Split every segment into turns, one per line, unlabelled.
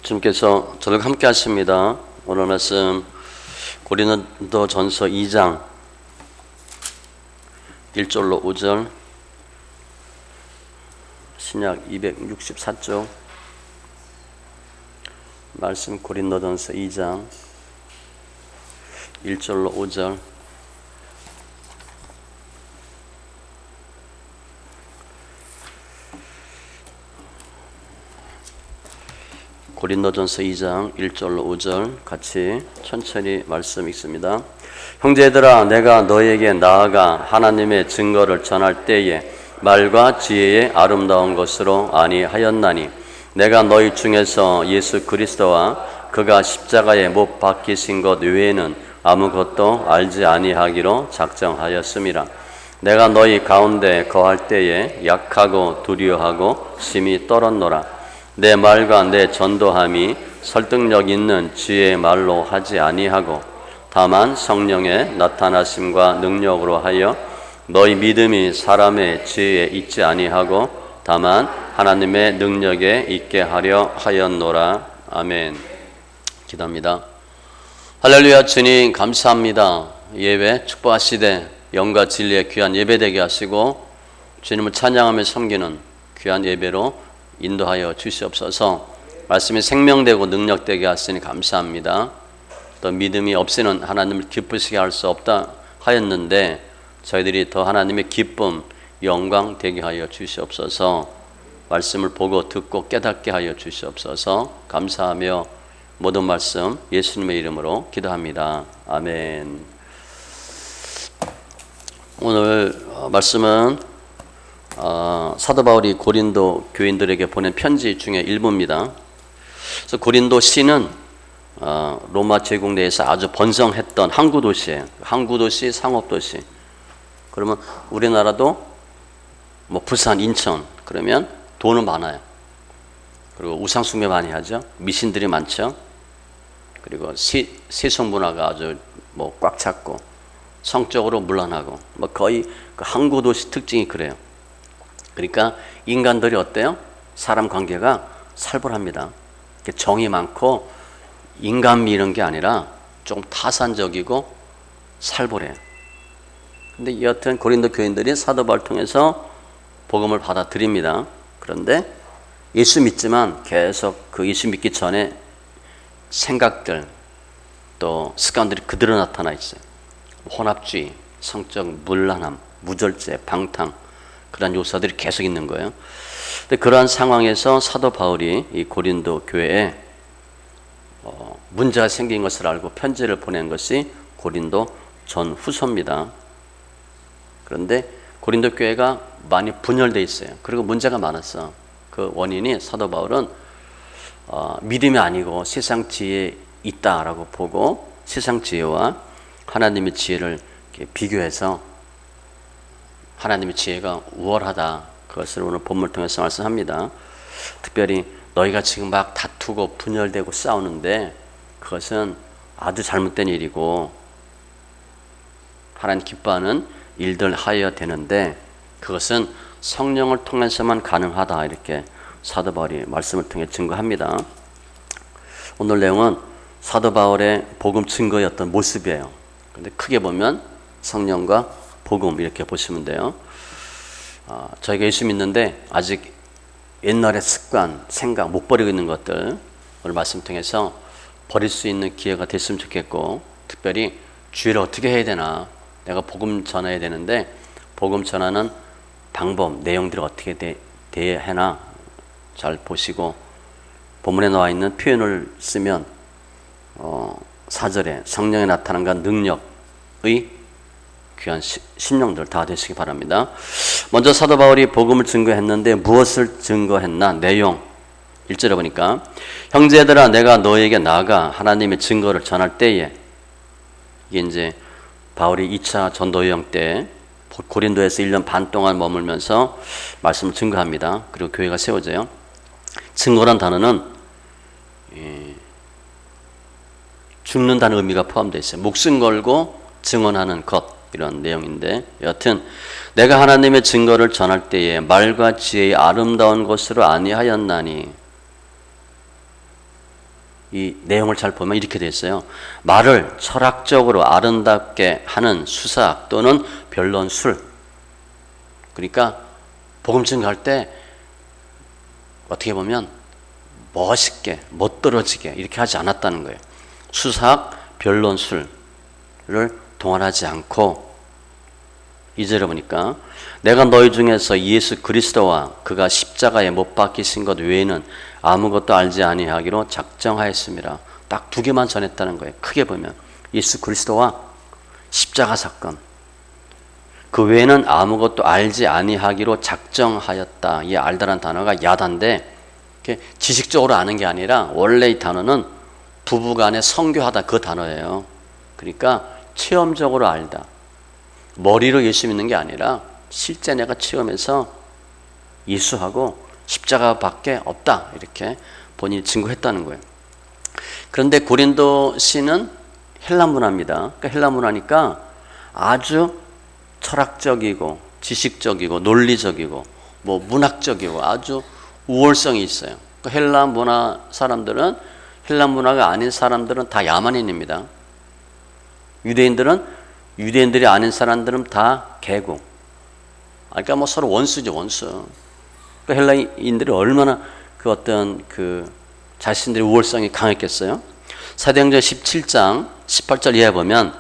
주님께서 저를 함께 하십니다. 오늘 말씀 고린도전서 2장 1절로 5절, 신약 264쪽 말씀, 고린도전서 2장 1절로 5절. 고린도전서 2장 1절로 5절 같이 천천히 말씀 읽습니다. 형제들아, 내가 너에게 나아가 하나님의 증거를 전할 때에 말과 지혜의 아름다운 것으로 아니하였나니, 내가 너희 중에서 예수 그리스도와 그가 십자가에 못 박히신 것 외에는 아무것도 알지 아니하기로 작정하였음이라. 내가 너희 가운데 거할 때에 약하고 두려워하고 심히 떨었노라. 내 말과 내 전도함이 설득력 있는 지혜의 말로 하지 아니하고 다만 성령의 나타나심과 능력으로 하여 너희 믿음이 사람의 지혜에 있지 아니하고 다만 하나님의 능력에 있게 하려 하였노라. 아멘. 기도합니다. 할렐루야. 주님 감사합니다. 예배 축복하시되 영과 진리의 귀한 예배 되게 하시고 주님을 찬양하며 섬기는 귀한 예배로 인도하여 주시옵소서. 말씀이 생명되고 능력되게 하시니 감사합니다. 또 믿음이 없이는 하나님을 기쁘시게 할 수 없다 하였는데 저희들이 더 하나님의 기쁨, 영광 되게 하여 주시옵소서. 말씀을 보고 듣고 깨닫게 하여 주시옵소서. 감사하며 모든 말씀 예수님의 이름으로 기도합니다. 아멘. 오늘 말씀은 사도 바울이 고린도 교인들에게 보낸 편지 중에 일부입니다. 그래서 고린도 시는 로마 제국 내에서 아주 번성했던 항구 도시예요. 항구 도시, 상업 도시. 그러면 우리나라도 뭐 부산, 인천 그러면 돈은 많아요. 그리고 우상 숭배 많이 하죠. 미신들이 많죠. 그리고 세속 문화가 아주 뭐 꽉 찼고 성적으로 문란하고 뭐 거의 그 항구 도시 특징이 그래요. 그러니까 인간들이 어때요? 사람 관계가 살벌합니다. 정이 많고 인간미 이런 게 아니라 좀 타산적이고 살벌해요. 근데 여하튼 고린도 교인들이 사도 바울을 통해서 복음을 받아들입니다. 그런데 예수 믿지만 계속 그 예수 믿기 전에 생각들 또 습관들이 그대로 나타나 있어요. 혼합주의, 성적 문란함, 무절제, 방탕, 그런 요소들이 계속 있는 거예요. 근데 그러한 상황에서 사도 바울이 이 고린도 교회에 문제가 생긴 것을 알고 편지를 보낸 것이 고린도 전후서입니다. 그런데 고린도 교회가 많이 분열되어 있어요. 그리고 문제가 많았어. 그 원인이 사도 바울은 믿음이 아니고 세상 지혜에 있다라고 보고 세상 지혜와 하나님의 지혜를 이렇게 비교해서 하나님의 지혜가 우월하다. 그것을 오늘 본문을 통해서 말씀합니다. 특별히 너희가 지금 막 다투고 분열되고 싸우는데 그것은 아주 잘못된 일이고 하나님 기뻐하는 일들 하여야 되는데 그것은 성령을 통해서만 가능하다. 이렇게 사도 바울이 말씀을 통해 증거합니다. 오늘 내용은 사도 바울의 복음 증거였던 모습이에요. 근데 크게 보면 성령과 복음 이렇게 보시면 돼요. 저희가 예수 믿는데 아직 옛날의 습관, 생각 못 버리고 있는 것들 오늘 말씀 통해서 버릴 수 있는 기회가 됐으면 좋겠고, 특별히 주의를 어떻게 해야 되나, 내가 복음 전해야 되는데 복음 전하는 방법, 내용들을 어떻게 대해야 하나 잘 보시고 본문에 나와 있는 표현을 쓰면 4절에 성령의 나타남과 능력의 귀한 심령들 다 되시기 바랍니다. 먼저 사도 바울이 복음을 증거했는데 무엇을 증거했나? 내용 1절에 보니까 형제들아, 내가 너에게 나아가 하나님의 증거를 전할 때에, 이게 이제 바울이 2차 전도 여행 때 고린도에서 1년 반 동안 머물면서 말씀을 증거합니다. 그리고 교회가 세워져요. 증거란 단어는 죽는다는 의미가 포함되어 있어요. 목숨 걸고 증언하는 것, 이런 내용인데, 여하튼 내가 하나님의 증거를 전할 때에 말과 지혜의 아름다운 것으로 아니하였나니, 이 내용을 잘 보면 이렇게 돼 있어요. 말을 철학적으로 아름답게 하는 수사학 또는 변론술. 그러니까 복음 증거할 때 어떻게 보면 멋있게, 멋들어지게 이렇게 하지 않았다는 거예요. 수사학, 변론술을 동원하지 않고 2절에 보니까 내가 너희 중에서 예수 그리스도와 그가 십자가에 못 박히신 것 외에는 아무것도 알지 아니하기로 작정하였습니다. 딱 두 개만 전했다는 거예요. 크게 보면 예수 그리스도와 십자가 사건, 그 외에는 아무것도 알지 아니하기로 작정하였다. 이 알다란 단어가 야단데 지식적으로 아는 게 아니라 원래 이 단어는 부부간에 성교하다 그 단어예요. 그러니까 체험적으로 알다. 머리로 예수 믿는 게 아니라 실제 내가 체험해서 예수하고 십자가밖에 없다. 이렇게 본인이 증거했다는 거예요. 그런데 고린도시는 헬라 문화입니다. 그러니까 헬라 문화니까 아주 철학적이고 지식적이고 논리적이고 뭐 문학적이고 아주 우월성이 있어요. 그러니까 헬라 문화 사람들은 헬라 문화가 아닌 사람들은 다 야만인입니다. 유대인들이 아닌 사람들은 다 개고. 그러니까 뭐 서로 원수죠, 원수. 그러니까 헬라인들이 얼마나 그 어떤 그 자신들의 우월성이 강했겠어요. 사도행전 17장 18절 이하에 보면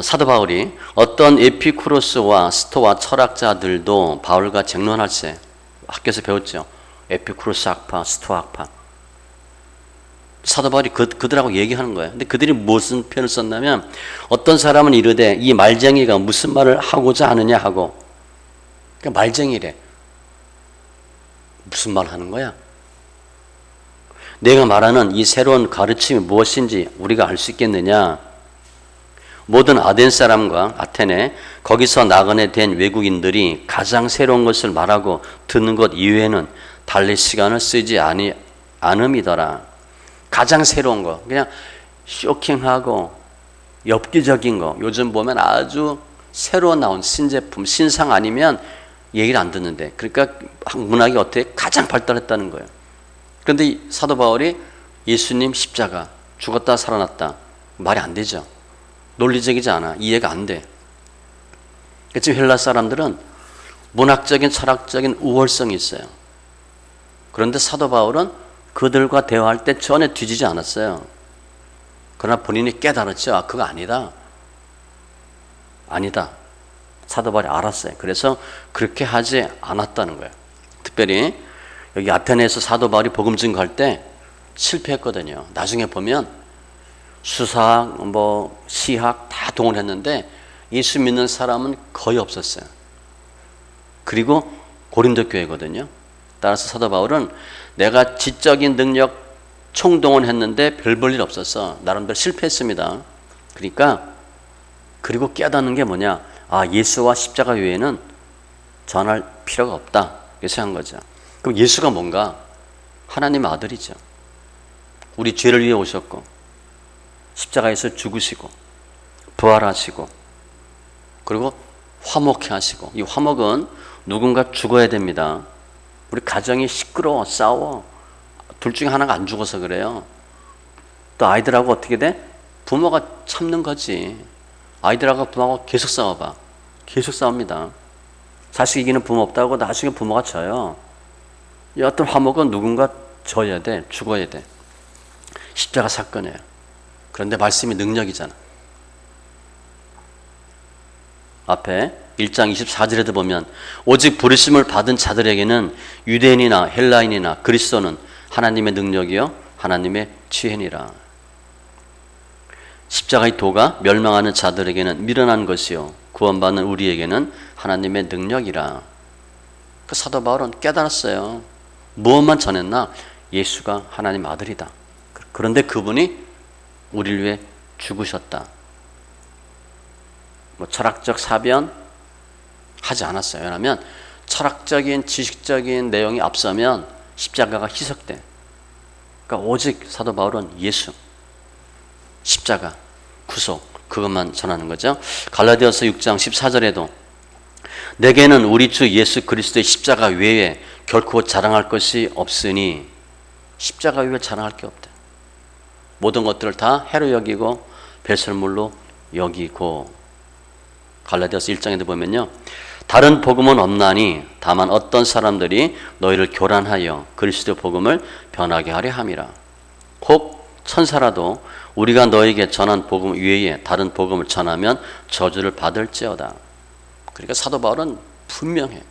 사도 바울이 어떤 에피쿠로스와 스토아 철학자들도 바울과 쟁론할세. 학교에서 배웠죠. 에피쿠로스 학파, 스토아 학파. 사도 바울이 그들하고 얘기하는 거예요. 근데 그들이 무슨 표현을 썼냐면 어떤 사람은 이르되 이 말쟁이가 무슨 말을 하고자 하느냐 하고. 그러니까 말쟁이래. 무슨 말 하는 거야? 내가 말하는 이 새로운 가르침이 무엇인지 우리가 알 수 있겠느냐? 모든 아덴 사람과 아테네 거기서 나그네 된 외국인들이 가장 새로운 것을 말하고 듣는 것 이외에는 달랠 시간을 쓰지 않음이더라. 가장 새로운 거, 그냥 쇼킹하고 엽기적인 거, 요즘 보면 아주 새로 나온 신제품, 신상 아니면 얘기를 안 듣는데, 그러니까 문학이 어떻게 가장 발달했다는 거예요. 그런데 사도 바울이 예수님 십자가, 죽었다 살아났다, 말이 안 되죠. 논리적이지 않아. 이해가 안 돼. 지금 헬라 사람들은 문학적인 철학적인 우월성이 있어요. 그런데 사도 바울은 그들과 대화할 때 전혀 뒤지지 않았어요. 그러나 본인이 깨달았죠. 아, 그거 아니다. 아니다. 사도 바울이 알았어요. 그래서 그렇게 하지 않았다는 거예요. 특별히 여기 아테네에서 사도 바울이 복음 증거할 때 실패했거든요. 나중에 보면 수사학, 뭐 시학 다 동원했는데 예수 믿는 사람은 거의 없었어요. 그리고 고린도 교회거든요. 따라서 사도 바울은 내가 지적인 능력 총동원했는데 별 볼 일 없었어. 나름대로 실패했습니다. 그러니까 그리고 깨닫는 게 뭐냐? 아, 예수와 십자가 외에는 전할 필요가 없다. 그래서 한 거죠. 그럼 예수가 뭔가? 하나님의 아들이죠. 우리 죄를 위해 오셨고 십자가에서 죽으시고 부활하시고 그리고 화목케 하시고, 이 화목은 누군가 죽어야 됩니다. 우리 가정이 시끄러워 싸워 둘 중에 하나가 안 죽어서 그래요. 또 아이들하고 어떻게 돼? 부모가 참는 거지. 아이들하고 부모하고 계속 싸워봐. 계속 싸웁니다. 자식 이기는 부모 없다고 나중에 부모가 져요. 이 어떤 화목은 누군가 져야 돼. 죽어야 돼. 십자가 사건이에요. 그런데 말씀이 능력이잖아. 앞에 1장 24절에도 보면 오직 부르심을 받은 자들에게는 유대인이나 헬라인이나 그리스도는 하나님의 능력이요 하나님의 지혜니라. 십자가의 도가 멸망하는 자들에게는 미련한 것이요 구원받는 우리에게는 하나님의 능력이라. 그 사도 바울은 깨달았어요. 무엇만 전했나? 예수가 하나님 아들이다. 그런데 그분이 우리를 위해 죽으셨다. 뭐 철학적 사변 하지 않았어요. 왜냐하면 철학적인 지식적인 내용이 앞서면 십자가가 희석돼. 그러니까 오직 사도 바울은 예수, 십자가, 구속 그것만 전하는 거죠. 갈라디아서 6장 14절에도 내게는 우리 주 예수 그리스도의 십자가 외에 결코 자랑할 것이 없으니, 십자가 외에 자랑할 게 없대. 모든 것들을 다 해로 여기고 배설물로 여기고. 갈라디아서 1장에도 보면요, 다른 복음은 없나니 다만 어떤 사람들이 너희를 교란하여 그리스도 복음을 변하게 하려 함이라. 혹 천사라도 우리가 너에게 전한 복음 외에 다른 복음을 전하면 저주를 받을지어다. 그러니까 사도 바울은 분명해.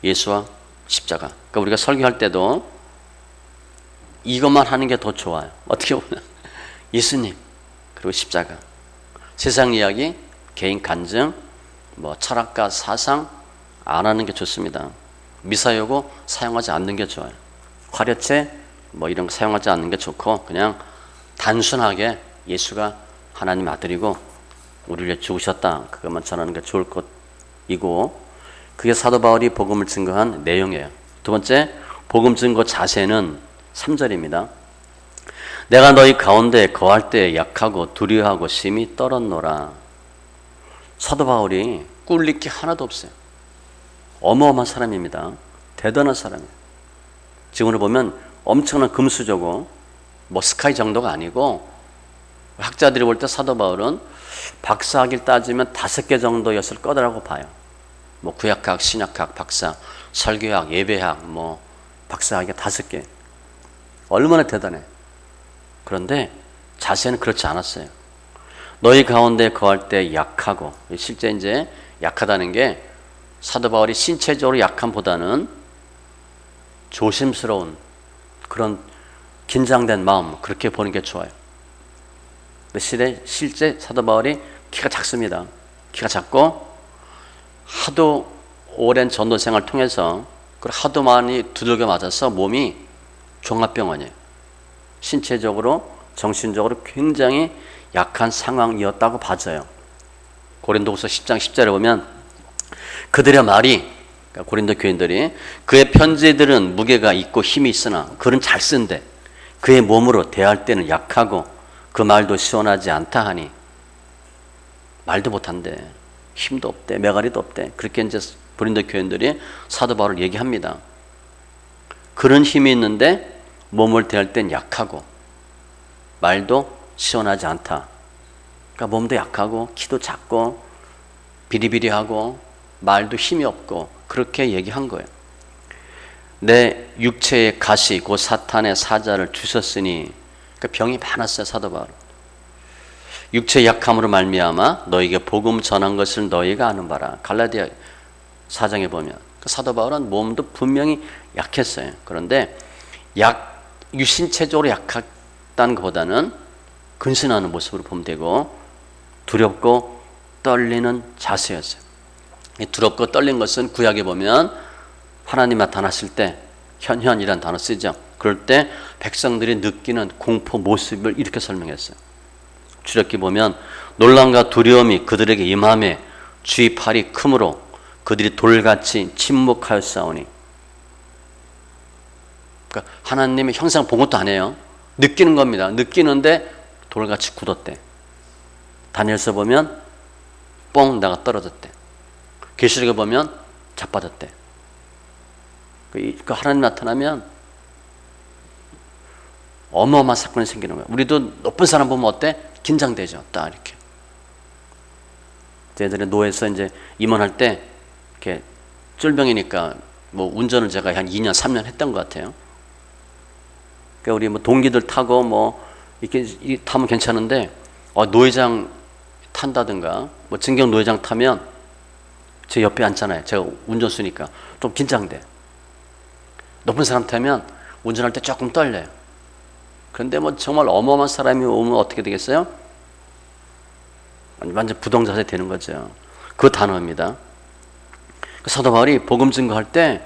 예수와 십자가. 그러니까 우리가 설교할 때도 이것만 하는 게 더 좋아요. 어떻게 보면 예수님 그리고 십자가. 세상 이야기, 개인 간증, 철학과 사상 안 하는 게 좋습니다. 미사여고 사용하지 않는 게 좋아요. 화려체 이런 거 사용하지 않는 게 좋고, 그냥 단순하게 예수가 하나님 아들이고 우리를 위해 죽으셨다, 그것만 전하는 게 좋을 것이고, 그게 사도 바울이 복음을 증거한 내용이에요. 두 번째, 복음 증거 자세는 3절입니다. 내가 너희 가운데 거할 때 약하고 두려워하고 심히 떨었노라. 사도 바울이 꿀릴 게 하나도 없어요. 어마어마한 사람입니다. 대단한 사람이에요. 지금으로 보면 엄청난 금수저고 스카이 정도가 아니고, 학자들이 볼 때 사도 바울은 박사학위를 따지면 5개 정도였을 거라고 봐요. 구약학, 신약학, 박사, 설교학, 예배학, 박사학위 5개. 얼마나 대단해. 그런데 자세는 그렇지 않았어요. 너희 가운데 거할 때 약하고, 실제 이제 약하다는 게 사도 바울이 신체적으로 약함보다는 조심스러운 그런 긴장된 마음, 그렇게 보는 게 좋아요. 실제 사도 바울이 키가 작습니다. 키가 작고 하도 오랜 전도 생활을 통해서 하도 많이 두들겨 맞아서 몸이 종합병원이에요. 신체적으로 정신적으로 굉장히 약한 상황이었다고 봐져요. 고린도후서 10장 10절에 보면 그들의 말이, 그러니까 고린도 교인들이, 그의 편지들은 무게가 있고 힘이 있으나 글은 잘 쓴데 그의 몸으로 대할 때는 약하고 그 말도 시원하지 않다 하니, 말도 못한대, 힘도 없대, 매가리도 없대. 그렇게 이제 고린도 교인들이 사도 바울을 얘기합니다. 글은 힘이 있는데 몸을 대할 땐 약하고 말도 시원하지 않다. 그러니까 몸도 약하고 키도 작고 비리비리하고 말도 힘이 없고, 그렇게 얘기한 거예요. 내 육체의 가시 곧 사탄의 사자를 주셨으니, 그러니까 병이 많았어요, 사도 바울. 육체의 약함으로 말미암아 너에게 복음 전한 것을 너희가 아는 바라. 갈라디아 4장에 보면 사도 바울은 몸도 분명히 약했어요. 그런데 신체적으로 약했다는 것보다는 근신하는 모습으로 보면 되고, 두렵고 떨리는 자세였어요. 이 두렵고 떨린 것은 구약에 보면 하나님 나타났을 때 현현이라는 단어 쓰죠. 그럴 때 백성들이 느끼는 공포 모습을 이렇게 설명했어요. 출애굽기 보면 놀람과 두려움이 그들에게 임하매 주의 팔이 크므로 그들이 돌같이 침묵하였사오니. 그러니까 하나님의 형상 본 것도 아니에요. 느끼는 겁니다. 느끼는데 돌같이 굳었대. 다니엘서 보면 뻥 나가 떨어졌대. 계시록에 보면 자빠졌대. 그 하나님 나타나면 어마어마한 사건이 생기는 거예요. 우리도 높은 사람 보면 어때? 긴장되죠. 딱 이렇게. 저희들이 노에서 이제 임원할 때 이렇게 쫄병이니까 운전을 제가 한 2년, 3년 했던 것 같아요. 그러니까 우리 동기들 타고 이렇게 타면 괜찮은데, 노회장 탄다든가 증경 노회장 타면 제 옆에 앉잖아요. 제가 운전수니까 좀 긴장돼. 높은 사람 타면 운전할 때 조금 떨려요. 그런데 정말 어마어마한 사람이 오면 어떻게 되겠어요? 완전 부동자세 되는 거죠. 그 단어입니다. 사도 바울이 복음 증거할 때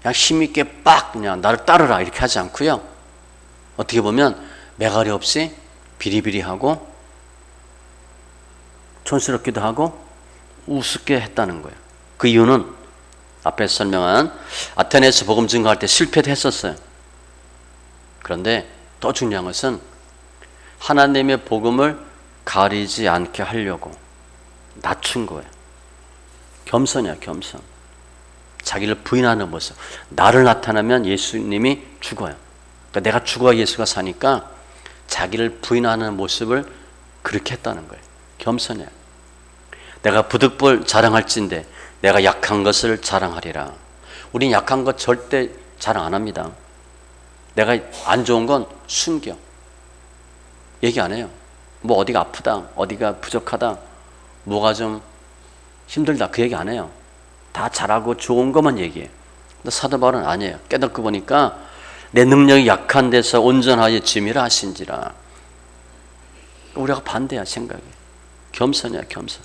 그냥 힘있게 그냥 나를 따르라 이렇게 하지 않고요. 어떻게 보면 매가리 없이 비리비리하고 촌스럽기도 하고 우습게 했다는 거예요. 그 이유는 앞에서 설명한 아테네에서 복음 증거할 때 실패도 했었어요. 그런데 더 중요한 것은 하나님의 복음을 가리지 않게 하려고 낮춘 거예요. 겸손이야, 겸손. 자기를 부인하는 모습. 나를 나타나면 예수님이 죽어요. 그러니까 내가 죽어야 예수가 사니까 자기를 부인하는 모습을 그렇게 했다는 거예요. 겸손해요. 내가 부득불 자랑할진대 내가 약한 것을 자랑하리라. 우린 약한 것 절대 자랑 안 합니다. 내가 안 좋은 건 숨겨. 얘기 안 해요. 뭐 어디가 아프다, 어디가 부족하다, 뭐가 좀 힘들다 그 얘기 안 해요. 다 잘하고 좋은 것만 얘기해요. 근데 사도 바울은 아니에요. 깨닫고 보니까 내 능력이 약한 데서 온전하여 짐이라 하신지라. 우리가 반대야 생각이. 겸손이야 겸손.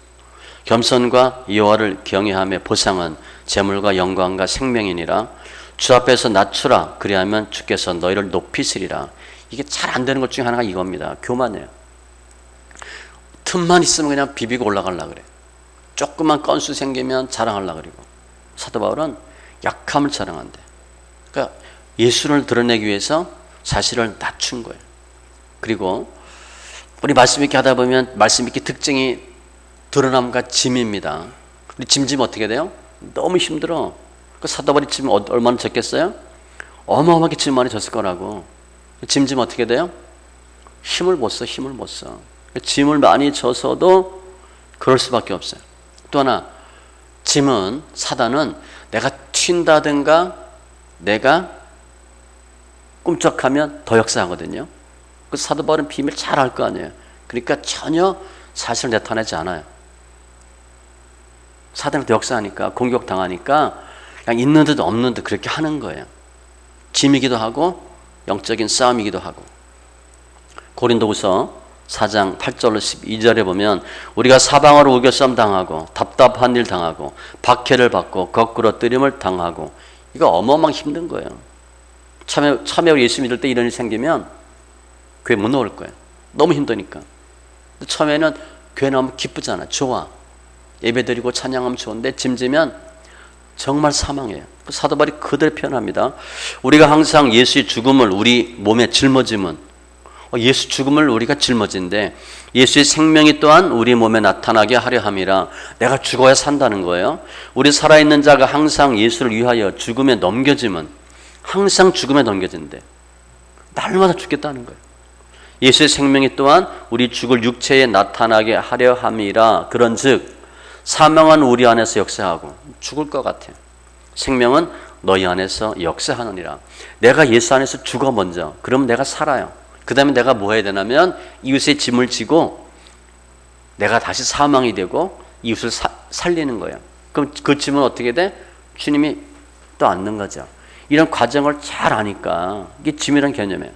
겸손과 여호와를 경외함의 보상은 재물과 영광과 생명이니라. 주 앞에서 낮추라. 그리하면 주께서 너희를 높이시리라. 이게 잘 안 되는 것 중에 하나가 이겁니다. 교만해요. 틈만 있으면 그냥 비비고 올라가려고 그래. 조금만 건수 생기면 자랑하려고 그러고. 사도 바울은 약함을 자랑한대. 그러니까 예수를 드러내기 위해서 자신을 낮춘 거예요. 그리고 우리 말씀 읽기 하다 보면 말씀 읽기 특징이 드러남과 짐입니다. 우리 짐지면 어떻게 돼요? 너무 힘들어. 그 사도 바울이 짐 얼마나 졌겠어요? 어마어마하게 짐 많이 졌을 거라고. 짐지면 어떻게 돼요? 힘을 못 써. 힘을 못 써. 짐을 많이 져서도 그럴 수밖에 없어요. 또 하나 짐은 사단은 내가 튄다든가 내가 꿈쩍하면 더 역사하거든요. 그 사도 바울은 비밀 잘 알 거 아니에요. 그러니까 전혀 사실을 나타내지 않아요. 사단한테 역사하니까 공격당하니까 그냥 있는 듯 없는 듯 그렇게 하는 거예요. 짐이기도 하고 영적인 싸움이기도 하고. 고린도후서 4장 8절로 12절에 보면 우리가 사방으로 우겨싸움 당하고 답답한 일 당하고 박해를 받고 거꾸로 뜨림을 당하고. 이거 어마어마하게 힘든 거예요. 처음에 우리 예수 믿을 때 이런 일이 생기면 교회 못 나올 거예요. 너무 힘드니까. 처음에는 교회 나오면 기쁘잖아. 좋아. 예배드리고 찬양하면 좋은데 짐지면 정말 사망해요. 사도 바울이 그대로 표현합니다. 우리가 항상 예수의 죽음을 우리 몸에 짊어지면 예수 죽음을 우리가 짊어진데 예수의 생명이 또한 우리 몸에 나타나게 하려 함이라. 내가 죽어야 산다는 거예요. 우리 살아있는 자가 항상 예수를 위하여 죽음에 넘겨지면 항상 죽음에 넘겨진대. 날마다 죽겠다는 거예요. 예수의 생명이 또한 우리 죽을 육체에 나타나게 하려 함이라. 그런즉 사망은 우리 안에서 역사하고 죽을 것 같아요. 생명은 너희 안에서 역사하느니라. 내가 예수 안에서 죽어 먼저. 그럼 내가 살아요. 그 다음에 내가 뭐 해야 되냐면 이웃의 짐을 지고 내가 다시 사망이 되고 이웃을 살리는 거예요. 그럼 그 짐은 어떻게 돼? 주님이 또 안는 거죠. 이런 과정을 잘 아니까 이게 짐이란 개념이에요.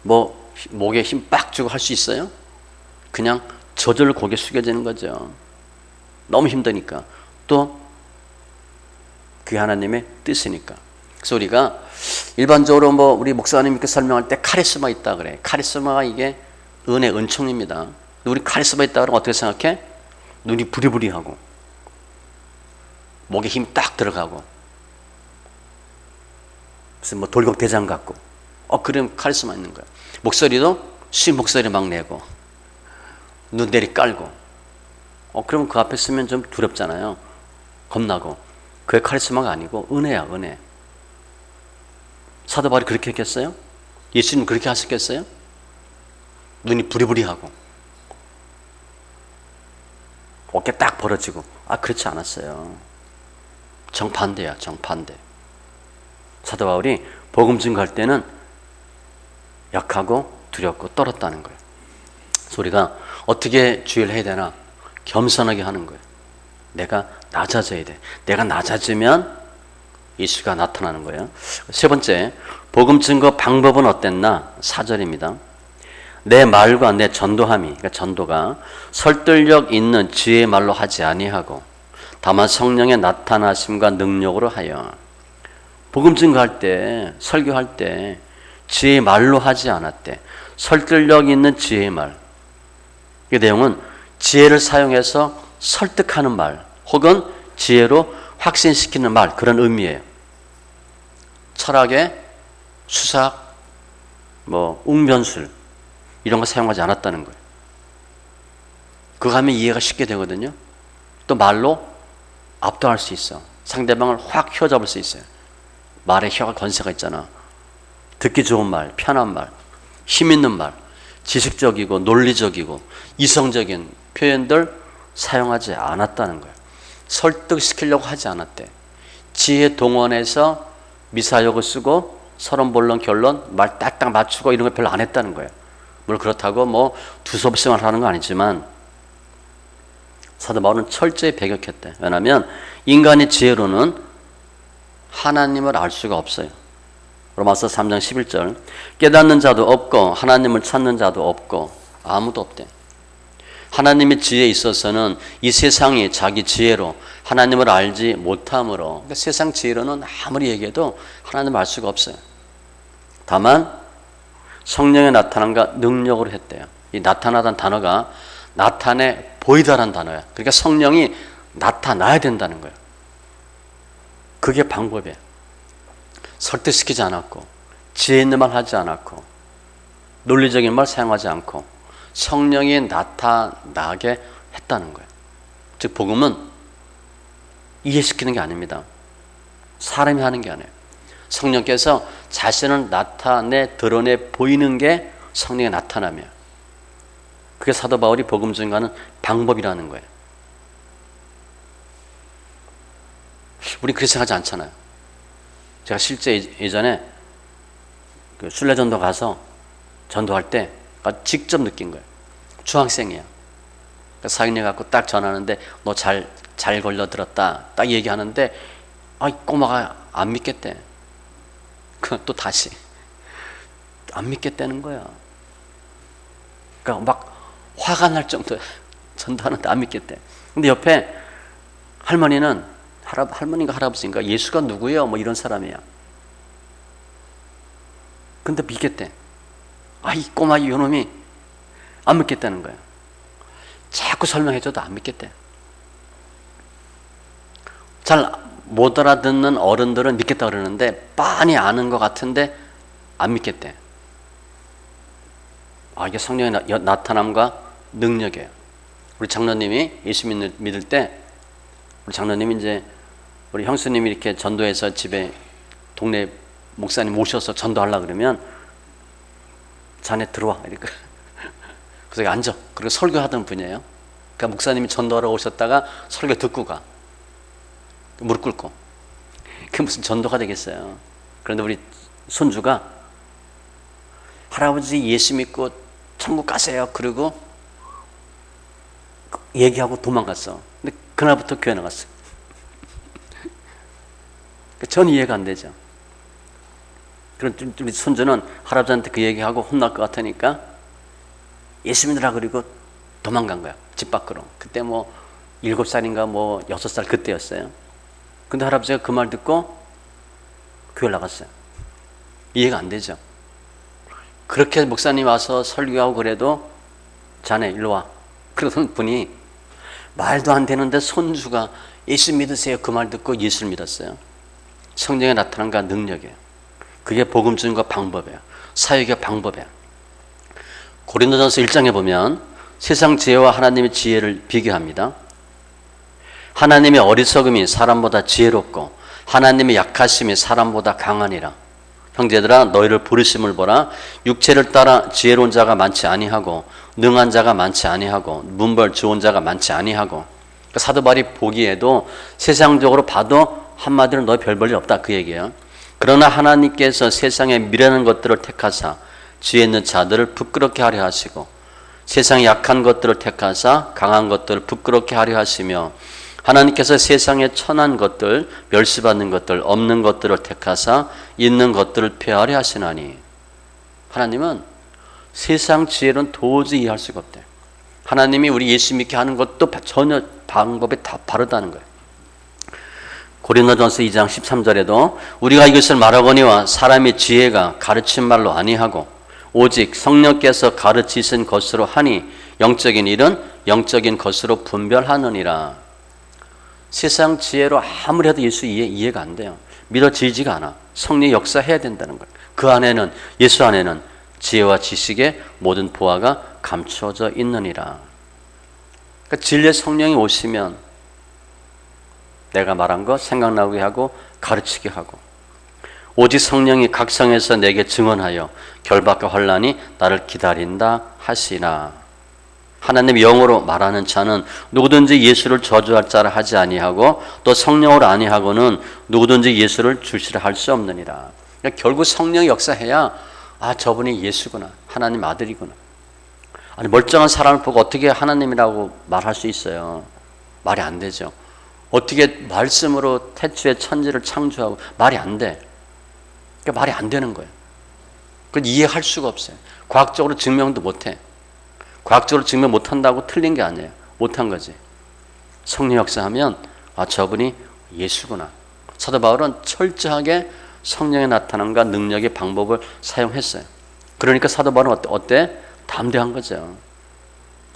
뭐 목에 힘 빡 주고 할 수 있어요? 그냥 저절로 고개 숙여지는 거죠. 너무 힘드니까. 또 그게 하나님의 뜻이니까. 그래서 우리가 일반적으로 뭐 우리 목사님 이렇게 설명할 때 카리스마 있다 그래. 카리스마가 이게 은혜, 은총입니다. 우리 카리스마 있다 그러면 어떻게 생각해? 눈이 부리부리하고 목에 힘 딱 들어가고 무슨 뭐 돌격대장 같고 그럼 카리스마 있는 거야. 목소리도 시 목소리 막 내고 눈 내리 깔고 그러면 그 앞에 쓰면 좀 두렵잖아요. 겁나고. 그게 카리스마가 아니고 은혜야, 은혜. 사도 바울이 그렇게 했겠어요? 예수님 그렇게 하셨겠어요? 눈이 부리부리하고 어깨 딱 벌어지고. 그렇지 않았어요. 정반대야, 정반대. 사도 바울이 복음 증거할 때는 약하고 두렵고 떨었다는 거예요. 그래서 우리가 어떻게 주의를 해야 되나? 겸손하게 하는 거예요. 내가 낮아져야 돼. 내가 낮아지면 예수가 나타나는 거예요. 세 번째, 복음 증거 방법은 어땠나? 4절입니다. 내 말과 내 전도함이, 그러니까 전도가 설득력 있는 지혜의 말로 하지 아니하고 다만 성령의 나타나심과 능력으로 하여. 복음 증거할 때, 설교할 때 지혜의 말로 하지 않았대. 설득력 있는 지혜의 말. 이 내용은 지혜를 사용해서 설득하는 말 혹은 지혜로 확신시키는 말, 그런 의미예요. 철학의 수삭, 웅변술 이런 거 사용하지 않았다는 거예요. 그거 하면 이해가 쉽게 되거든요. 또 말로 압도할 수 있어. 상대방을 확 휘어잡을 수 있어요. 말에 혀가 권세가 있잖아. 듣기 좋은 말, 편한 말. 힘 있는 말, 지식적이고 논리적이고 이성적인 표현들 사용하지 않았다는 거예요. 설득시키려고 하지 않았대. 지혜 동원해서 미사역을 쓰고 서론본론 결론 말 딱딱 맞추고 이런 거 별로 안 했다는 거예요. 물론 그렇다고 뭐 두서없이만 하는 건 아니지만 사도 바울은 철저히 배격했대. 왜냐하면 인간의 지혜로는 하나님을 알 수가 없어요. 로마서 3장 11절 깨닫는 자도 없고 하나님을 찾는 자도 없고 아무도 없대. 하나님의 지혜에 있어서는 이 세상이 자기 지혜로 하나님을 알지 못함으로, 그러니까 세상 지혜로는 아무리 얘기해도 하나님을 알 수가 없어요. 다만 성령의 나타남과 능력으로 했대요. 이 나타나다는 단어가 나타내 보이다라는 단어야. 그러니까 성령이 나타나야 된다는 거예요. 그게 방법이에요. 설득시키지 않았고 지혜 있는 말 하지 않았고 논리적인 말 사용하지 않고 성령이 나타나게 했다는 거예요. 즉 복음은 이해시키는 게 아닙니다. 사람이 하는 게 아니에요. 성령께서 자신을 나타내 드러내 보이는 게 성령의 나타남이에요. 그게 사도 바울이 복음 전가하는 방법이라는 거예요. 우리 그렇게 생각하지 않잖아요. 제가 실제 예전에 그 순례전도 가서 전도할 때 직접 느낀 거예요. 중학생이야. 사인회 갖고 딱 전하는데 너 잘 걸려들었다 딱 얘기하는데 이 꼬마가 안 믿겠대. 또 다시 안 믿겠다는 거야. 그러니까 막 화가 날 정도야. 전도하는데 안 믿겠대. 근데 옆에 할머니는 할머니인가 할아버지인가 예수가 누구예요? 뭐 이런 사람이야. 근데 믿겠대. 이 꼬마 요놈이 안 믿겠다는 거야. 자꾸 설명해줘도 안 믿겠대. 잘 못 알아듣는 어른들은 믿겠다 그러는데 빤히 아는 것 같은데 안 믿겠대. 이게 성령의 나타남과 능력이에요. 우리 장로님이 예수 믿을 때 우리 장로님이 이제 우리 형수님이 이렇게 전도해서 집에 동네 목사님 모셔서 전도하려고 그러면 자네 들어와 이렇게 그래서 앉아. 그리고 설교하던 분이에요. 그러니까 목사님이 전도하러 오셨다가 설교 듣고 가. 무릎 꿇고. 그게 무슨 전도가 되겠어요. 그런데 우리 손주가 할아버지 예수 믿고 천국 가세요. 그리고 얘기하고 도망갔어. 근데 그날부터 교회 나갔어. 전 이해가 안 되죠. 그럼 우리 손주는 할아버지한테 그 얘기하고 혼날 것 같으니까 예수 믿으라 그리고 도망간 거야. 집 밖으로. 그때 뭐 7살인가 뭐 6살 그때였어요. 근데 할아버지가 그 말 듣고 교회 나갔어요. 이해가 안 되죠. 그렇게 목사님 와서 설교하고 그래도 자네 일로 와. 그러던 분이 말도 안 되는데 손주가 예수 믿으세요. 그 말 듣고 예수를 믿었어요. 성령의 나타남과 능력이에요. 그게 복음 전과 방법이에요. 사역의 방법이에요. 고린도전서 1장에 보면 세상 지혜와 하나님의 지혜를 비교합니다. 하나님의 어리석음이 사람보다 지혜롭고 하나님의 약하심이 사람보다 강하니라. 형제들아 너희를 부르심을 보라. 육체를 따라 지혜로운 자가 많지 아니하고 능한 자가 많지 아니하고 문벌 좋은 자가 많지 아니하고. 사도 바울이 보기에도 세상적으로 봐도 한마디로 너희 별 볼일 없다 그 얘기예요. 그러나 하나님께서 세상에 미련한 것들을 택하사 지혜 있는 자들을 부끄럽게 하려 하시고 세상에 약한 것들을 택하사 강한 것들을 부끄럽게 하려 하시며 하나님께서 세상에 천한 것들, 멸시받는 것들, 없는 것들을 택하사 있는 것들을 폐하려 하시나니. 하나님은 세상 지혜로는 도저히 이해할 수가 없대요. 하나님이 우리 예수 믿게 하는 것도 전혀 방법이 다 다르다는 거예요. 고린도전서 2장 13절에도 우리가 이것을 말하거니와 사람의 지혜가 가르친 말로 아니하고 오직 성령께서 가르치신 것으로 하니 영적인 일은 영적인 것으로 분별하느니라. 세상 지혜로 아무리 해도 예수 이해가 안 돼요. 믿어지지가 않아. 성령의 역사해야 된다는 거예요. 그 안에는 예수 안에는 지혜와 지식의 모든 보화가 감추어져 있느니라. 그러니까 진리의 성령이 오시면 내가 말한 거 생각나게 하고 가르치게 하고 오직 성령이 각성해서 내게 증언하여 결박과 환난이 나를 기다린다 하시나. 하나님의 영으로 말하는 자는 누구든지 예수를 저주할 자라 하지 아니하고 또 성령으로 아니하고는 누구든지 예수를 주시라 할 수 없느니라. 그러니까 결국 성령이 역사해야 저분이 예수구나, 하나님 아들이구나. 아니 멀쩡한 사람을 보고 어떻게 하나님이라고 말할 수 있어요? 말이 안 되죠. 어떻게 말씀으로 태초에 천지를 창조하고 말이 안 돼. 그러니까 말이 안 되는 거예요. 그건 이해할 수가 없어요. 과학적으로 증명도 못해. 과학적으로 증명 못한다고 틀린 게 아니에요. 못한 거지. 성령 역사하면 저분이 예수구나. 사도 바울은 철저하게 성령의 나타남과 능력의 방법을 사용했어요. 그러니까 사도 바울은 어때? 담대한 거죠.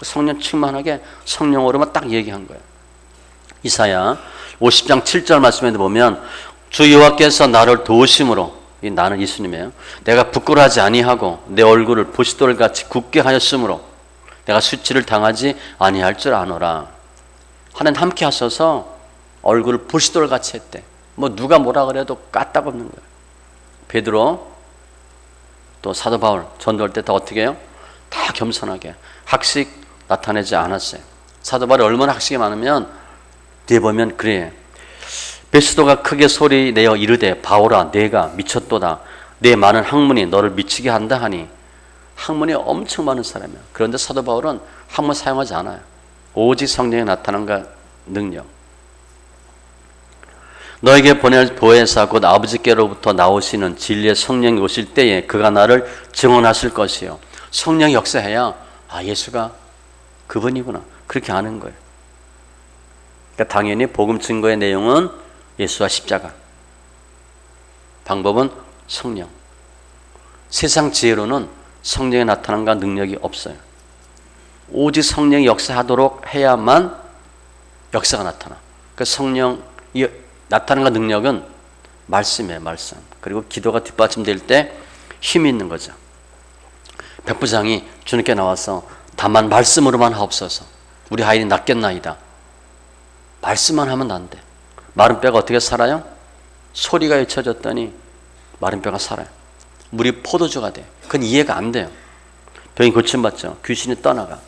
성령 충만하게 성령으로만 딱 얘기한 거예요. 이사야 50장 7절 말씀에 보면 주 여호와께서 나를 도우심으로, 이 나는 예수님이에요. 내가 부끄러워하지 아니하고 내 얼굴을 보시돌같이 굳게 하였으므로 내가 수치를 당하지 아니할 줄 아노라. 하나님 함께 하셔서 얼굴을 보시돌같이 했대. 누가 뭐라 그래도 까딱없는 거예요. 베드로 또 사도 바울 전도할 때 다 어떻게 해요? 다 겸손하게 학식 나타내지 않았어요. 사도 바울이 얼마나 학식이 많으면 뒤에 보면 그래. 베스도가 크게 소리 내어 이르되 바울아 내가 미쳤도다. 내 많은 학문이 너를 미치게 한다 하니. 학문이 엄청 많은 사람이야. 그런데 사도 바울은 학문 사용하지 않아요. 오직 성령의 나타남과 능력. 너에게 보낼 보혜사 곧 아버지께로부터 나오시는 진리의 성령이 오실 때에 그가 나를 증언하실 것이요. 성령이 역사해야 예수가 그분이구나. 그렇게 아는 거예요. 그러니까 당연히 복음 증거의 내용은 예수와 십자가. 방법은 성령. 세상 지혜로는 성령의 나타남과 능력이 없어요. 오직 성령이 역사하도록 해야만 역사가 나타나. 그러니까 성령이 나타남과 능력은 말씀이에요. 말씀. 그리고 기도가 뒷받침될 때 힘이 있는 거죠. 백부장이 주님께 나와서 다만 말씀으로만 하옵소서. 우리 아이는 낫겠나이다. 말씀만 하면 안 돼. 마른 뼈가 어떻게 살아요? 소리가 외쳐졌더니 마른 뼈가 살아요. 물이 포도주가 돼. 그건 이해가 안 돼요. 병이 고침받죠. 귀신이 떠나가.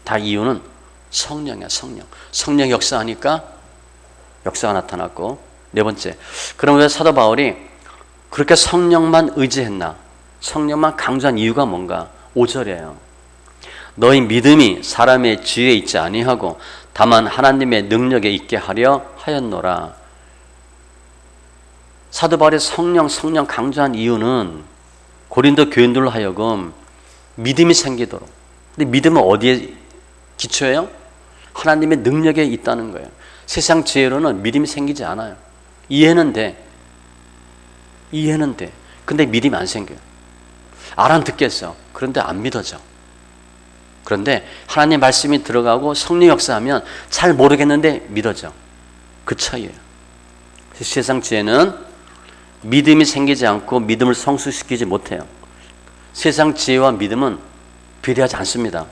다 이유는 성령이야. 성령. 성령 역사하니까 역사가 나타났고. 네 번째, 그럼 왜 사도 바울이 그렇게 성령만 의지했나? 성령만 강조한 이유가 뭔가? 5절이에요. 너희 믿음이 사람의 지혜에 있지 아니하고 다만 하나님의 능력에 있게 하려 하였노라. 사도 바울이 성령 강조한 이유는 고린도 교인들로 하여금 믿음이 생기도록. 근데 믿음은 어디에 기초예요? 하나님의 능력에 있다는 거예요. 세상 지혜로는 믿음이 생기지 않아요. 이해는 돼. 근데 믿음이 안 생겨요. 알아듣겠어. 그런데 안 믿어져. 그런데 하나님 말씀이 들어가고 성령 역사하면 잘 모르겠는데 믿어져. 그 차이예요. 세상 지혜는 믿음이 생기지 않고 믿음을 성숙시키지 못해요. 세상 지혜와 믿음은 비례하지 않습니다.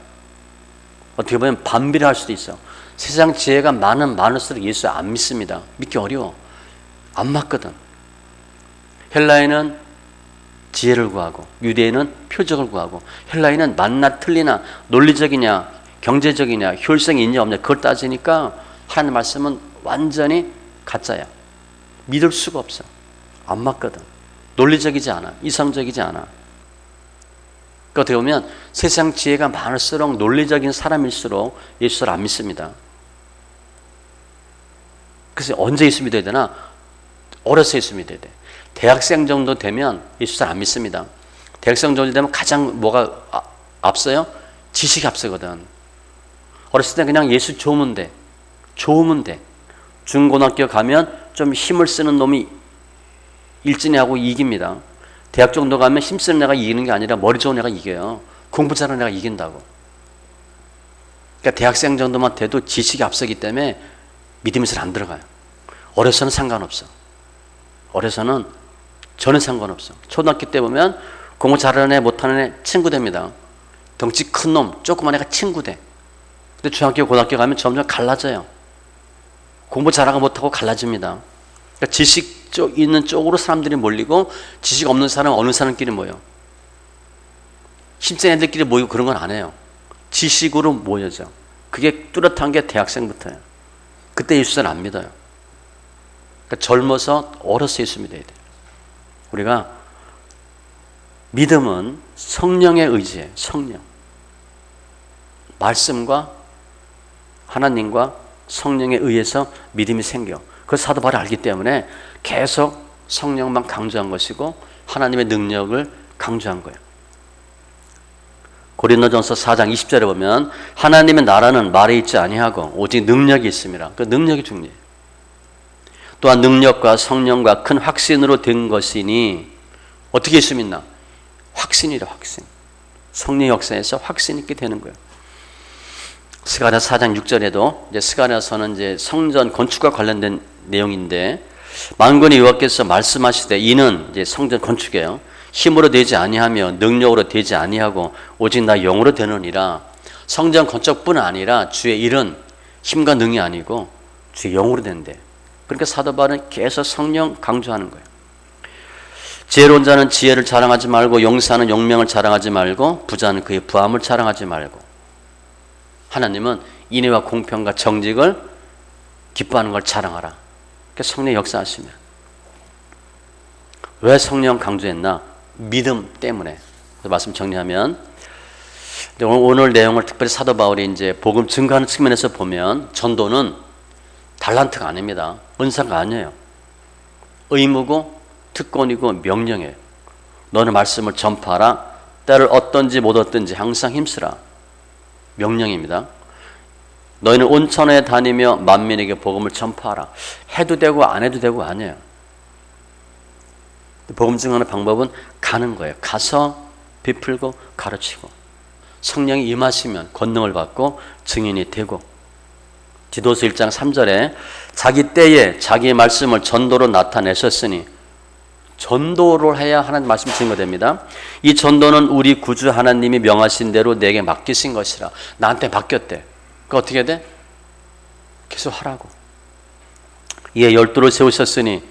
어떻게 보면 반비례할 수도 있어. 세상 지혜가 많을수록 예수 안 믿습니다. 믿기 어려워. 안 맞거든. 헬라인은 지혜를 구하고 유대인은 표적을 구하고, 헬라인은 맞나 틀리나 논리적이냐 경제적이냐 효율성이 있냐 없냐 그걸 따지니까 하나님 말씀은 완전히 가짜야. 믿을 수가 없어. 안 맞거든. 논리적이지 않아. 이성적이지 않아. 그러니까 어떻게 보면 세상 지혜가 많을수록 논리적인 사람일수록 예수를 안 믿습니다. 그래서 언제 예수 믿어야 되나? 어려서 예수 믿어야 돼. 대학생 정도 되면 예수를 안 믿습니다. 대학생 정도 되면 가장 뭐가 앞서요? 지식이 앞서거든. 어렸을 때 그냥 예수 좋으면 돼. 중고등학교 가면 좀 힘을 쓰는 놈이 일진애하고 이깁니다. 대학 정도 가면 힘쓰는 애가 이기는 게 아니라 머리 좋은 애가 이겨요. 공부 잘하는 애가 이긴다고. 그러니까 대학생 정도만 돼도 지식이 앞서기 때문에 믿음이 잘 안 들어가요. 어려서는 상관없어. 어려서는 저는 상관없어. 초등학교 때 보면 공부 잘하는 애 못하는 애 친구 됩니다. 덩치 큰 놈 조그만 애가 친구 돼. 근데 중학교 고등학교 가면 점점 갈라져요. 공부 잘하고 못하고 갈라집니다. 그러니까 지식 쪽 있는 쪽으로 사람들이 몰리고 지식 없는 사람 어느 사람끼리 모여. 힘센 애들끼리 모이고 그런 건 안 해요. 지식으로 모여져. 그게 뚜렷한 게 대학생부터예요. 그때 예수는 안 믿어요. 그러니까 젊어서 어려서 예수 믿어야 돼요. 우리가 믿음은 성령의 의지예요. 성령. 말씀과 하나님과 성령에 의해서 믿음이 생겨. 그걸 사도 바울이 알기 때문에 계속 성령만 강조한 것이고 하나님의 능력을 강조한 거예요. 고린도전서 4장 20절에 보면 하나님의 나라는 말에 있지 아니하고 오직 능력이 있음이라. 그 능력이 중요해요. 또한 능력과 성령과 큰 확신으로 된 것이니 어떻게 예수 믿나? 확신이라 확신. 성령 역사에서 확신 있게 되는 거예요. 스가랴 4장 6절에도 이제 스가랴서는 이제 성전 건축과 관련된 내용인데 만군의 여호와께서 말씀하시되 이는 이제 성전 건축이에요. 힘으로 되지 아니하며 능력으로 되지 아니하고 오직 나 영으로 되느니라. 성전 건축뿐 아니라 주의 일은 힘과 능이 아니고 주의 영으로 된대. 그러니까 사도 바울은 계속 성령 강조하는 거예요. 지혜로운 자는 지혜를 자랑하지 말고 용사는 용명을 자랑하지 말고 부자는 그의 부함을 자랑하지 말고. 하나님은 인애와 공평과 정직을 기뻐하는 걸 자랑하라. 그러니까 성령 역사하시면. 왜 성령 강조했나? 믿음 때문에. 말씀 정리하면 오늘 내용을 특별히 사도 바울이 이제 복음 증거하는 측면에서 보면 전도는 달란트가 아닙니다. 은사가 아니에요. 의무고 특권이고 명령이에요. 너는 말씀을 전파하라. 때를 얻든지 못 얻든지 항상 힘쓰라. 명령입니다. 너희는 온천에 다니며 만민에게 복음을 전파하라. 해도 되고 안 해도 되고 아니에요. 복음 증거하는 방법은 가는 거예요. 가서 베풀고 가르치고 성령이 임하시면 권능을 받고 증인이 되고. 디도서 1장 3절에 자기 때에 자기의 말씀을 전도로 나타내셨으니 전도를 해야 하나님 말씀 증거됩니다. 이 전도는 우리 구주 하나님이 명하신 대로 내게 맡기신 것이라. 나한테 맡겼대. 그 어떻게 돼? 계속 하라고. 이에 12를 세우셨으니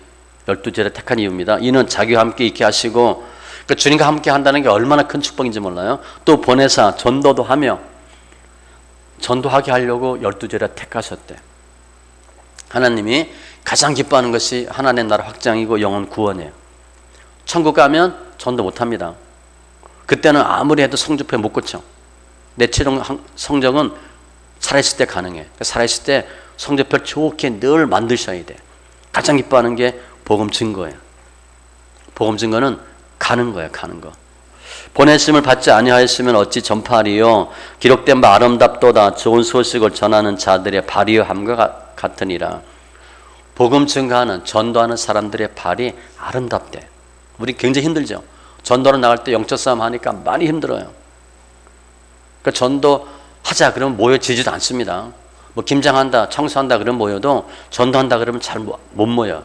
12제를 택한 이유입니다. 이는 자기와 함께 있게 하시고 그러니까 주님과 함께 한다는 게 얼마나 큰 축복인지 몰라요. 또 보내사 전도도 하며 전도하게 하려고 12제를 택하셨대. 하나님이 가장 기뻐하는 것이 하나님의 나라 확장이고 영혼 구원이에요. 천국 가면 전도 못합니다. 그때는 아무리 해도 성적표 못 고쳐. 내 최종 성적은 살아있을 때 가능해. 살아있을 때 성적표 좋게 늘 만드셔야 돼. 가장 기뻐하는 게 복음 증거예요. 복음 증거는 가는 거예요. 가는 거. 보내심을 받지 아니하였으면 어찌 전파하리요. 기록된 바 아름답도다. 좋은 소식을 전하는 자들의 발이요 함과 같으니라. 복음 증거하는 전도하는 사람들의 발이 아름답대. 우리 굉장히 힘들죠. 전도로 나갈 때 영적 싸움 하니까 많이 힘들어요. 그러니까 전도하자 그러면 모여지지도 않습니다. 뭐 김장한다, 청소한다 그러면 모여도 전도한다 그러면 잘 못 모여.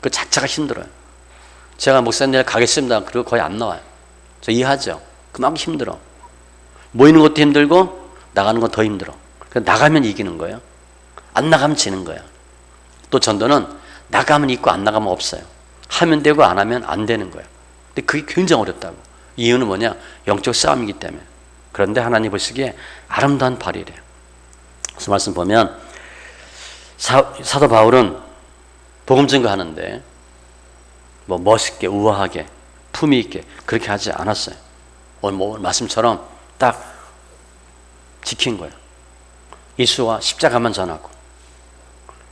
그 자체가 힘들어요. 제가 목사님 가겠습니다. 그리고 거의 안 나와요. 저 이해하죠? 그만큼 힘들어. 모이는 것도 힘들고 나가는 건 더 힘들어. 나가면 이기는 거예요. 안 나가면 지는 거예요. 또 전도는 나가면 있고 안 나가면 없어요. 하면 되고 안 하면 안 되는 거예요. 근데 그게 굉장히 어렵다고. 이유는 뭐냐? 영적 싸움이기 때문에. 그런데 하나님 보시기에 아름다운 발이래요. 그래서 말씀 보면 사도 바울은 복음 증거하는데 뭐 멋있게 우아하게 품위 있게 그렇게 하지 않았어요. 오늘 말씀처럼 딱 지킨 거예요. 예수와 십자가만 전하고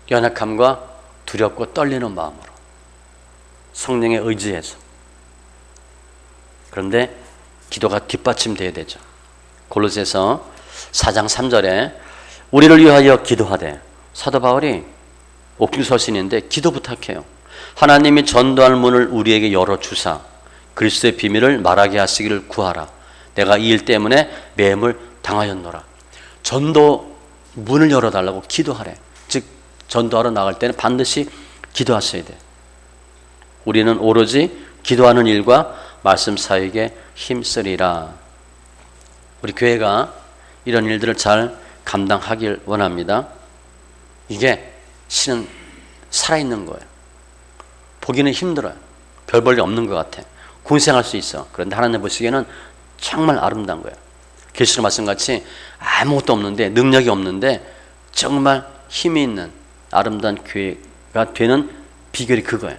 연약함과 두렵고 떨리는 마음으로 성령에 의지해서. 그런데 기도가 뒷받침돼야 되죠. 골로새서 4장 3절에 우리를 위하여 기도하되. 사도 바울이 옥중서신인데 기도 부탁해요. 하나님이 전도할 문을 우리에게 열어주사 그리스도의 비밀을 말하게 하시기를 구하라. 내가 이 일 때문에 매임을 당하였노라. 전도 문을 열어달라고 기도하래. 즉 전도하러 나갈 때는 반드시 기도하셔야 돼. 우리는 오로지 기도하는 일과 말씀 사역에 힘쓰리라. 우리 교회가 이런 일들을 잘 감당하길 원합니다. 이게 신은 살아있는 거예요. 보기는 힘들어요. 별 볼 일 없는 것 같아. 군생할 수 있어. 그런데 하나님 보시기에는 정말 아름다운 거예요. 계시록 말씀같이 아무것도 없는데, 능력이 없는데 정말 힘이 있는 아름다운 교회가 되는 비결이 그거예요.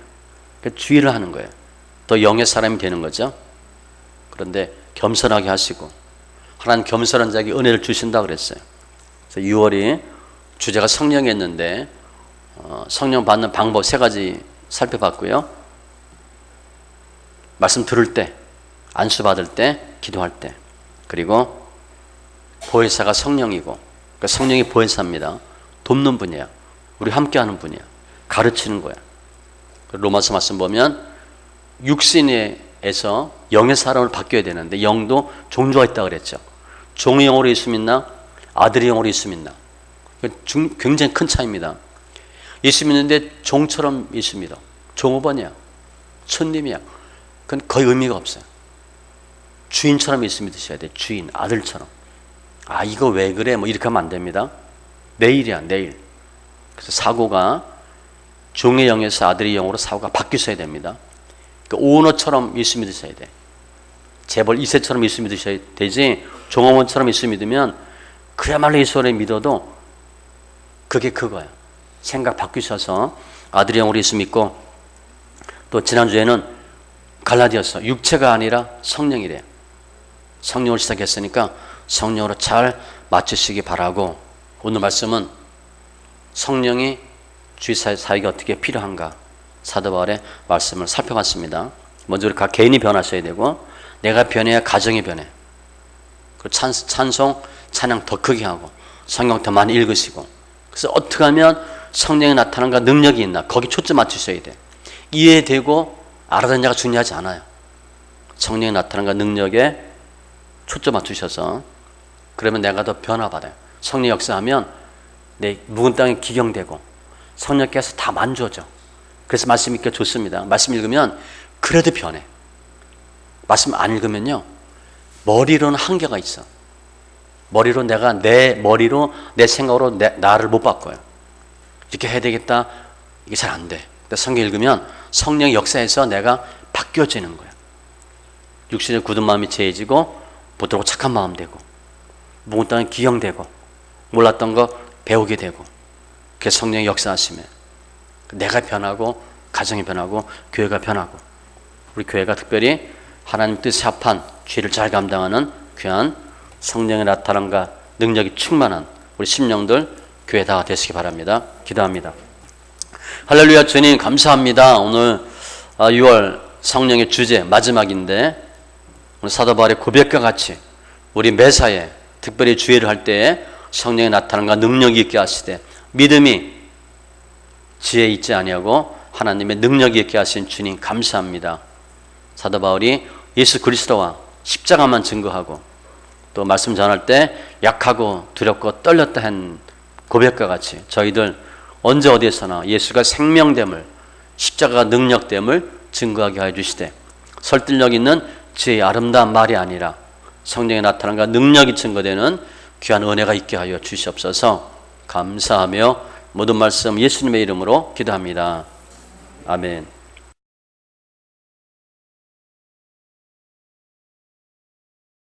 그러니까 주의를 하는 거예요. 또 영의 사람이 되는 거죠. 그런데 겸손하게 하시고, 하나님 겸손한 자에게 은혜를 주신다 그랬어요. 그래서 6월이 주제가 성령이었는데 성령 받는 방법 3가지 살펴봤고요. 말씀 들을 때, 안수 받을 때, 기도할 때, 그리고 보혜사가 성령이고, 그러니까 성령이 보혜사입니다. 돕는 분이야. 우리 함께하는 분이야. 가르치는 거야. 로마서 말씀 보면 육신에서 영의 사람을 바뀌어야 되는데 영도 종조가 있다고 그랬죠. 종의 영으로 예수 믿나? 아들의 영으로 예수 믿나? 굉장히 큰 차이입니다. 예수 믿는데 종처럼 예수 믿어. 종업원이야. 손님이야. 그건 거의 의미가 없어요. 주인처럼 예수 믿으셔야 돼. 주인, 아들처럼. 아, 이거 왜 그래? 뭐 이렇게 하면 안 됩니다. 내일이야, 내일. 그래서 사고가 종의 영에서 아들의 영으로 사고가 바뀌셔야 됩니다. 그러니까 오너처럼 예수 믿으셔야 돼. 재벌 2세처럼 예수 믿으셔야 되지, 종업원처럼 예수 믿으면 그야말로 예수를 믿어도 그게 그거야. 생각 바뀌셔서 아들의 영으로 예수 믿고, 또 지난주에는 갈라디아서 육체가 아니라 성령이래요. 성령을 시작했으니까 성령으로 잘 맞추시기 바라고, 오늘 말씀은 성령이 주위 사역에 어떻게 필요한가, 사도 바울의 말씀을 살펴봤습니다. 먼저 우리 각 개인이 변하셔야 되고, 내가 변해야 가정이 변해. 그리고 찬송, 찬양 더 크게 하고, 성경 더 많이 읽으시고. 그래서 어떻게 하면 성령이 나타난가, 능력이 있나, 거기 초점 맞추셔야 돼. 이해되고 알아듣냐가 중요하지 않아요. 성령이 나타난가 능력에 초점 맞추셔서, 그러면 내가 더 변화받아요. 성령 역사하면 내 묵은 땅에 기경되고 성령께서 다 만져져. 그래서 말씀 읽기가 좋습니다. 말씀 읽으면 그래도 변해. 말씀 안 읽으면요, 머리로는 한계가 있어. 머리로 내가 내 머리로 내 생각으로 나를 못 바꿔요. 이렇게 해야 되겠다, 이게 잘 안 돼. 근데 성경 읽으면 성령 역사에서 내가 바뀌어지는 거야. 육신의 굳은 마음이 제해지고 부드럽고 착한 마음 되고, 묵은 땅에 기경되고, 몰랐던 거 배우게 되고. 그게 성령의 역사하심에 내가 변하고, 가정이 변하고, 교회가 변하고, 우리 교회가 특별히 하나님 뜻에 합한 죄를 잘 감당하는 귀한 성령의 나타남과 능력이 충만한 우리 심령들 교회 다 되시기 바랍니다. 기도합니다. 할렐루야. 주님 감사합니다. 오늘 6월 성령의 주제 마지막인데, 오늘 사도 바울의 고백과 같이 우리 매사에 특별히 주의를 할 때에 성령의 나타남과 능력이 있게 하시되, 믿음이 지혜 있지 아니하고 하나님의 능력이 있게 하신 주님 감사합니다. 사도 바울이 예수 그리스도와 십자가만 증거하고, 또 말씀 전할 때 약하고 두렵고 떨렸다 한 고백과 같이 저희들 언제 어디에서나 예수가 생명됨을, 십자가가 능력됨을 증거하게 하여 주시되, 설득력 있는 지혜의 아름다운 말이 아니라 성령의 나타남과 능력이 증거되는 귀한 은혜가 있게 하여 주시옵소서. 감사하며 모든 말씀 예수님의 이름으로 기도합니다. 아멘.